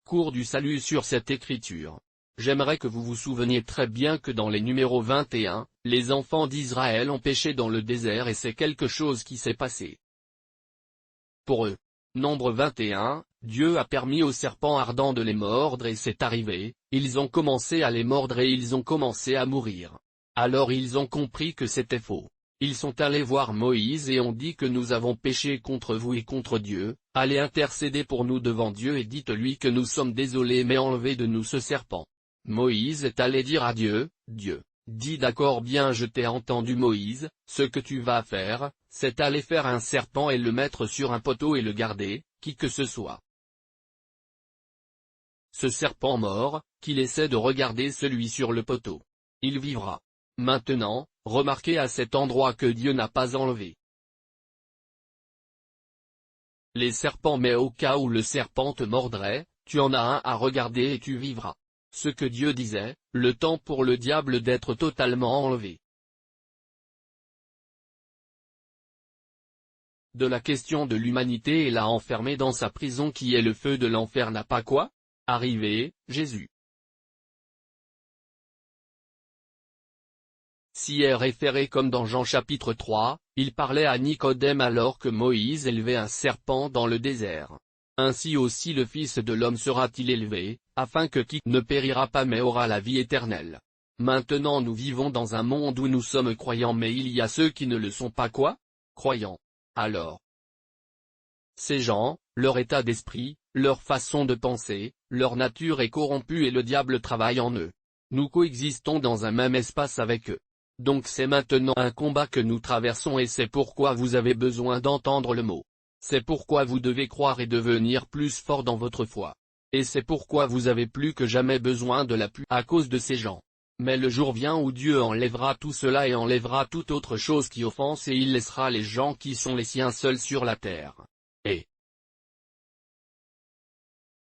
[SPEAKER 1] Cours du salut sur cette écriture. J'aimerais que vous vous souveniez très bien que dans les numéros 21, les enfants d'Israël ont péché dans le désert et c'est quelque chose qui s'est passé pour eux. Nombre 21, Dieu a permis aux serpents ardents de les mordre et c'est arrivé, ils ont commencé à les mordre et ils ont commencé à mourir. Alors ils ont compris que c'était faux. Ils sont allés voir Moïse et ont dit que nous avons péché contre vous et contre Dieu, allez intercéder pour nous devant Dieu et dites-lui que nous sommes désolés mais enlevez de nous ce serpent. Moïse est allé dire à Dieu, Dieu dit d'accord bien je t'ai entendu Moïse, ce que tu vas faire, c'est aller faire un serpent et le mettre sur un poteau et le garder, qui que ce soit. Ce serpent mort, qu'il essaie de regarder celui sur le poteau. Il vivra. Maintenant, remarquez à cet endroit que Dieu n'a pas enlevé les serpents mais au cas où le serpent te mordrait, tu en as un à regarder et tu vivras. Ce que Dieu disait, le temps pour le diable d'être totalement enlevé. De la question de l'humanité et l'a enfermé dans sa prison qui est le feu de l'enfer n'a pas quoi arrivé, Jésus s'y est référé comme dans Jean chapitre 3, il parlait à Nicodème alors que Moïse élevait un serpent dans le désert. Ainsi aussi le Fils de l'homme sera-t-il élevé, afin que qui ne périra pas mais aura la vie éternelle. Maintenant nous vivons dans un monde où nous sommes croyants mais il y a ceux qui ne le sont pas quoi croyants. Alors, ces gens, leur état d'esprit, leur façon de penser, leur nature est corrompue et le diable travaille en eux. Nous coexistons dans un même espace avec eux. Donc c'est maintenant un combat que nous traversons et c'est pourquoi vous avez besoin d'entendre le mot. C'est pourquoi vous devez croire et devenir plus fort dans votre foi. Et c'est pourquoi vous avez plus que jamais besoin de l'appui à cause de ces gens. Mais le jour vient où Dieu enlèvera tout cela et enlèvera toute autre chose qui offense et il laissera les gens qui sont les siens seuls sur la terre. Et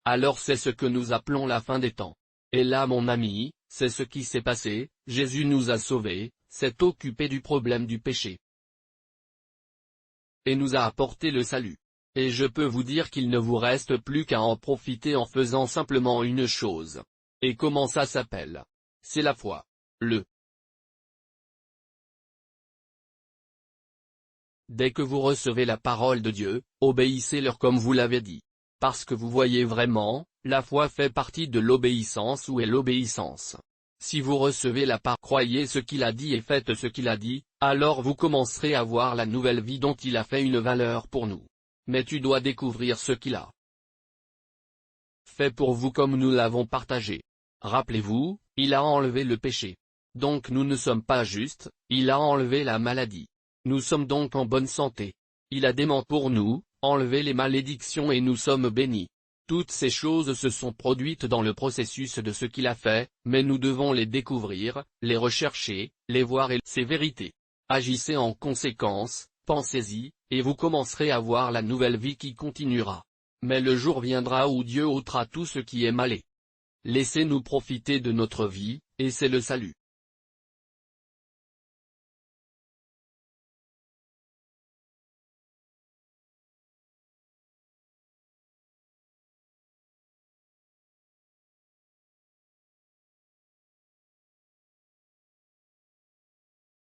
[SPEAKER 1] alors c'est ce que nous appelons la fin des temps. Et là mon ami, c'est ce qui s'est passé, Jésus nous a sauvés, s'est occupé du problème du péché. Et nous a apporté le salut. Et je peux vous dire qu'il ne vous reste plus qu'à en profiter en faisant simplement une chose. Et comment ça s'appelle? C'est la foi. Dès que vous recevez la parole de Dieu, obéissez-leur comme vous l'avez dit. Parce que vous voyez vraiment, la foi fait partie de l'obéissance. Où est l'obéissance? Si vous recevez la parole, croyez ce qu'il a dit et faites ce qu'il a dit, alors vous commencerez à voir la nouvelle vie dont il a fait une valeur pour nous. Mais tu dois découvrir ce qu'il a fait pour vous comme nous l'avons partagé. Rappelez-vous, il a enlevé le péché. Donc nous ne sommes pas justes, il a enlevé la maladie. Nous sommes donc en bonne santé. Il a dément pour nous, enlevé les malédictions et nous sommes bénis. Toutes ces choses se sont produites dans le processus de ce qu'il a fait, mais nous devons les découvrir, les rechercher, les voir et ces vérités. Agissez en conséquence, pensez-y, et vous commencerez à voir la nouvelle vie qui continuera. Mais le jour viendra où Dieu ôtera tout ce qui est malé. Laissez-nous profiter de notre vie, et c'est le salut.